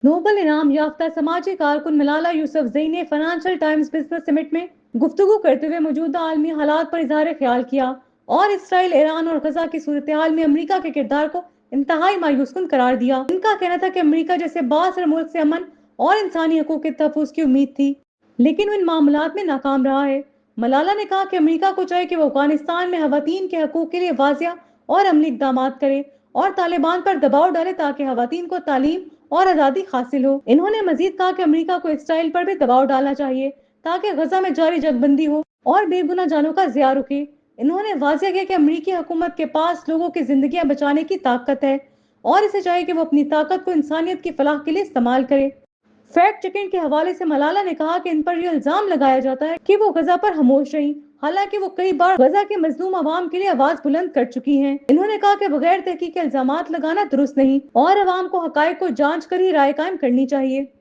Nobel इनाम याफ्ता समाजी कारकुन मलाला यूसुफजई ने फाइनेंशियल टाइम्स बिजनेस समिट में गुफ्तगू करते हुए मौजूदा आलमी हालात पर इजहार ख्याल किया और इसराइल, ईरान और गजा की सूरत हाल में अमरीका के किरदार को इंतहाई मायूसकुन करार दिया। इनका कहना था कि अमरीका जैसे बासर मुल्क से अमन और इंसानी हकूक के तहफ़्फ़ुज़ की उम्मीद थी, लेकिन वो इन मामलात में नाकाम रहा है। मलाला ने कहा कि अमरीका को चाहिए कि वो अफगानिस्तान में खवातीन के हकूक के लिए वाज़िया और अमली इक़दामात करे और तालिबान पर दबाव डाले ताकि खवातीन को तालीम और आज़ादी हासिल हो। इन्होंने मजीद कहा कि अमरीका को इसराइल पर भी दबाव डालना चाहिए ताकि गजा में जारी जंगबंदी हो और बेगुनाह जानों का ज़िया रुके। इन्होंने वाज़ेह किया कि अमरीकी हुकूमत के पास लोगों की जिंदगियां बचाने की ताकत है और इसे चाहिए कि वो अपनी ताकत को इंसानियत की फलाह के लिए इस्तेमाल करे। फैक्ट चेकिंग के हवाले से मलाला ने कहा कि इन पर यह इल्जाम लगाया जाता है कि वो गजा पर खामोश रही, हालांकि वो कई बार गजा के मजलूम अवाम के लिए आवाज बुलंद कर चुकी हैं। इन्होंने कहा कि बगैर तहकीक के इल्जामात लगाना दुरुस्त नहीं और अवाम को हकायक को जांच कर ही राय कायम करनी चाहिए।